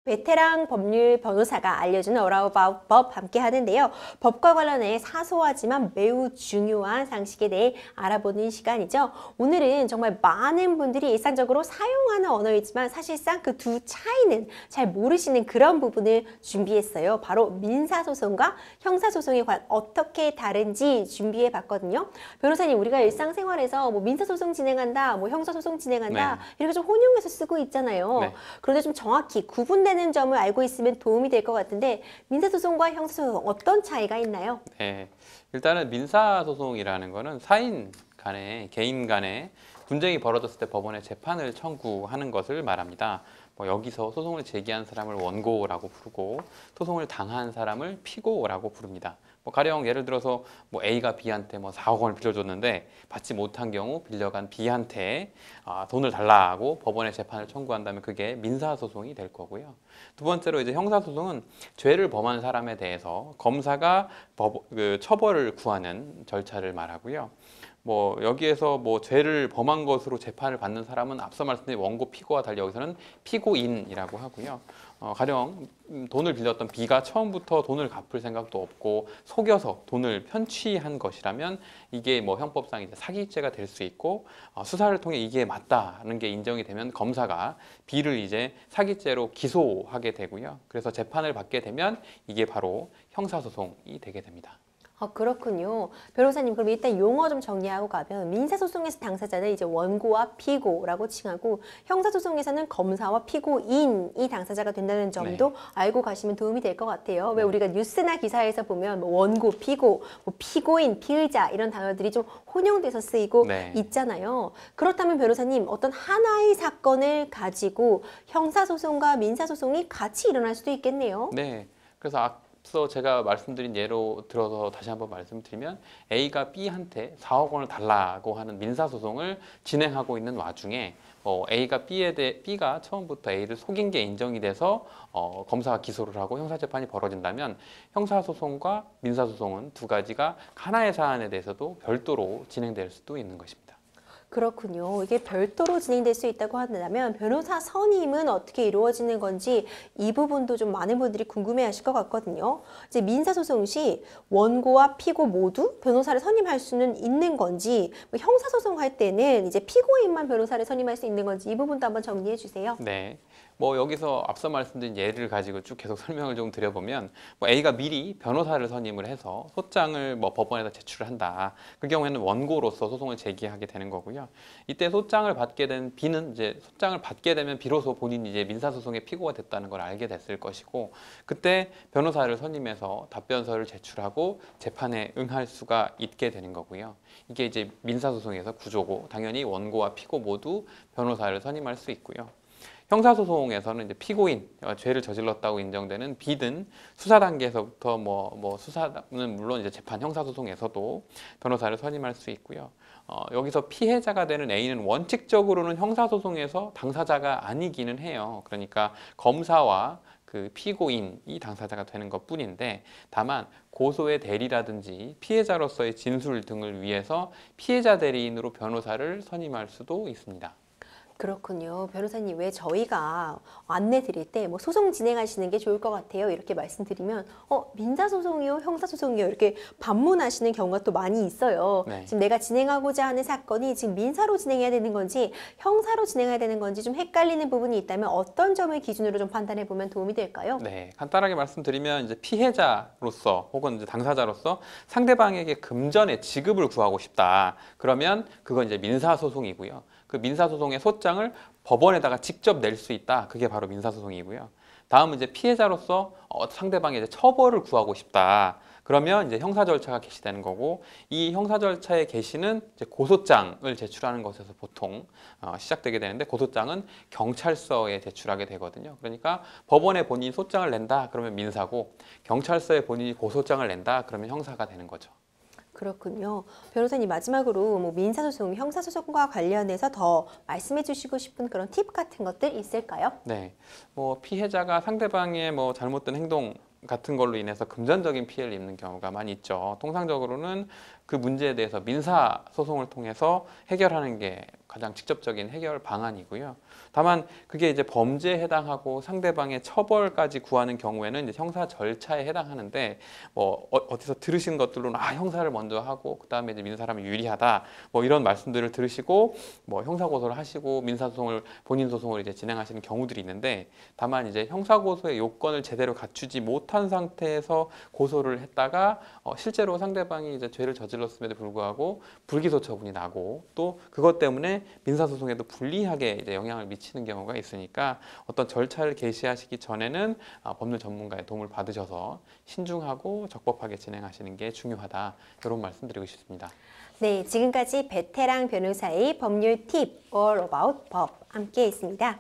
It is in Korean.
베테랑 법률 변호사가 알려주는 어라우 법 함께 하는데요. 법과 관련해 사소하지만 매우 중요한 상식에 대해 알아보는 시간이죠. 오늘은 정말 많은 분들이 일상적으로 사용하는 언어이지만 사실상 그 두 차이는 잘 모르시는 그런 부분을 준비했어요. 바로 민사소송과 형사소송에 관한 어떻게 다른지 준비해 봤거든요. 변호사님, 우리가 일상생활에서 뭐 민사소송 진행한다, 뭐 형사소송 진행한다, 네. 이렇게 좀 혼용해서 쓰고 있잖아요. 네. 그런데 좀 정확히 구분되는 점을 알고 있으면 도움이 될 것 같은데 민사소송과 형사소송 어떤 차이가 있나요? 네. 일단은 민사소송이라는 거는 사인 간에, 개인 간에 분쟁이 벌어졌을 때 법원에 재판을 청구하는 것을 말합니다. 뭐 여기서 소송을 제기한 사람을 원고라고 부르고 소송을 당한 사람을 피고라고 부릅니다. 뭐 가령 예를 들어서 뭐 A가 B한테 뭐 4억 원을 빌려줬는데 받지 못한 경우 빌려간 B한테 돈을 달라고 법원에 재판을 청구한다면 그게 민사소송이 될 거고요. 두 번째로 이제 형사소송은 죄를 범한 사람에 대해서 검사가 처벌을 구하는 절차를 말하고요. 뭐 여기에서 뭐 죄를 범한 것으로 재판을 받는 사람은 앞서 말씀드린 원고 피고와 달리 여기서는 피고인이라고 하고요. 가령 돈을 빌렸던 B가 처음부터 돈을 갚을 생각도 없고 속여서 돈을 편취한 것이라면 이게 뭐 형법상 이제 사기죄가 될 수 있고 수사를 통해 이게 맞다는 게 인정이 되면 검사가 B를 이제 사기죄로 기소하게 되고요. 그래서 재판을 받게 되면 이게 바로 형사소송이 되게 됩니다. 그렇군요. 변호사님, 그럼 일단 용어 좀 정리하고 가면 민사소송에서 당사자는 이제 원고와 피고라고 칭하고 형사소송에서는 검사와 피고인이 당사자가 된다는 점도 알고 가시면 도움이 될 것 같아요. 왜 우리가 뉴스나 기사에서 보면 뭐 원고, 피고, 뭐 피고인, 피의자 이런 단어들이 좀 혼용돼서 쓰이고 있잖아요. 그렇다면 변호사님, 어떤 하나의 사건을 가지고 형사소송과 민사소송이 같이 일어날 수도 있겠네요. 네. 그래서 앞서 제가 말씀드린 예로 들어서 다시 한번 말씀드리면 A가 B한테 4억 원을 달라고 하는 민사소송을 진행하고 있는 와중에 A가 B가 처음부터 A를 속인 게 인정이 돼서 검사가 기소를 하고 형사재판이 벌어진다면 형사소송과 민사소송은 두 가지가 하나의 사안에 대해서도 별도로 진행될 수도 있는 것입니다. 그렇군요. 이게 별도로 진행될 수 있다고 한다면 변호사 선임은 어떻게 이루어지는 건지 이 부분도 좀 많은 분들이 궁금해하실 것 같거든요. 이제 민사소송 시 원고와 피고 모두 변호사를 선임할 수는 있는 건지, 뭐 형사소송 할 때는 이제 피고인만 변호사를 선임할 수 있는 건지 이 부분도 한번 정리해 주세요. 네. 뭐 여기서 앞서 말씀드린 예를 가지고 쭉 계속 설명을 좀 드려보면 뭐 A가 미리 변호사를 선임을 해서 소장을 뭐 법원에다 제출을 한다. 그 경우에는 원고로서 소송을 제기하게 되는 거고요. 이때 소장을 받게 된 B는 이제 소장을 받게 되면 비로소 본인이 이제 민사소송의 피고가 됐다는 걸 알게 됐을 것이고 그때 변호사를 선임해서 답변서를 제출하고 재판에 응할 수가 있게 되는 거고요. 이게 이제 민사소송에서 구조고 당연히 원고와 피고 모두 변호사를 선임할 수 있고요. 형사소송에서는 이제 피고인, 죄를 저질렀다고 인정되는 B든 수사 단계에서부터 뭐 수사는 물론 이제 재판 형사소송에서도 변호사를 선임할 수 있고요. 여기서 피해자가 되는 A는 원칙적으로는 형사소송에서 당사자가 아니기는 해요. 그러니까 검사와 그 피고인이 당사자가 되는 것 뿐인데 다만 고소의 대리라든지 피해자로서의 진술 등을 위해서 피해자 대리인으로 변호사를 선임할 수도 있습니다. 그렇군요. 변호사님, 왜 저희가 안내 드릴 때 뭐 소송 진행하시는 게 좋을 것 같아요 이렇게 말씀드리면 민사소송이요? 형사소송이요? 이렇게 반문하시는 경우가 또 많이 있어요. 지금 내가 진행하고자 하는 사건이 지금 민사로 진행해야 되는 건지 형사로 진행해야 되는 건지 좀 헷갈리는 부분이 있다면 어떤 점을 기준으로 좀 판단해 보면 도움이 될까요? 네, 간단하게 말씀드리면 이제 피해자로서 혹은 이제 당사자로서 상대방에게 금전의 지급을 구하고 싶다. 그러면 그건 이제 민사소송이고요. 그 민사소송의 소장을 법원에다가 직접 낼 수 있다. 그게 바로 민사소송이고요. 다음은 이제 피해자로서 상대방에 이제 처벌을 구하고 싶다. 그러면 이제 형사 절차가 개시되는 거고 이 형사 절차의 개시는 이제 고소장을 제출하는 것에서 보통 시작되게 되는데 고소장은 경찰서에 제출하게 되거든요. 그러니까 법원에 본인이 소장을 낸다. 그러면 민사고 경찰서에 본인이 고소장을 낸다. 그러면 형사가 되는 거죠. 그렇군요. 변호사님, 마지막으로 뭐 민사소송, 형사소송과 관련해서 더 말씀해 주시고 싶은 그런 팁 같은 것들 있을까요? 네, 뭐 피해자가 상대방의 뭐 잘못된 행동 같은 걸로 인해서 금전적인 피해를 입는 경우가 많이 있죠. 통상적으로는 그 문제에 대해서 민사소송을 통해서 해결하는 게 가장 직접적인 해결 방안이고요. 다만 그게 이제 범죄에 해당하고 상대방의 처벌까지 구하는 경우에는 이제 형사 절차에 해당하는데 뭐 어디서 들으신 것들로는 형사를 먼저 하고 그다음에 이제 민사라면 유리하다 뭐 이런 말씀들을 들으시고 뭐 형사 고소를 하시고 민사 소송을 본인 소송을 이제 진행하시는 경우들이 있는데 다만 이제 형사 고소의 요건을 제대로 갖추지 못한 상태에서 고소를 했다가 실제로 상대방이 이제 죄를 저질렀음에도 불구하고 불기소 처분이 나고 또 그것 때문에 민사 소송에도 불리하게 이제 영향을 미치는 경우가 있으니까 어떤 절차를 개시하시기 전에는 법률 전문가의 도움을 받으셔서 신중하고 적법하게 진행하시는 게 중요하다. 이런 말씀드리고 싶습니다. 네, 지금까지 베테랑 변호사의 법률 팁 All About 법 함께 했습니다.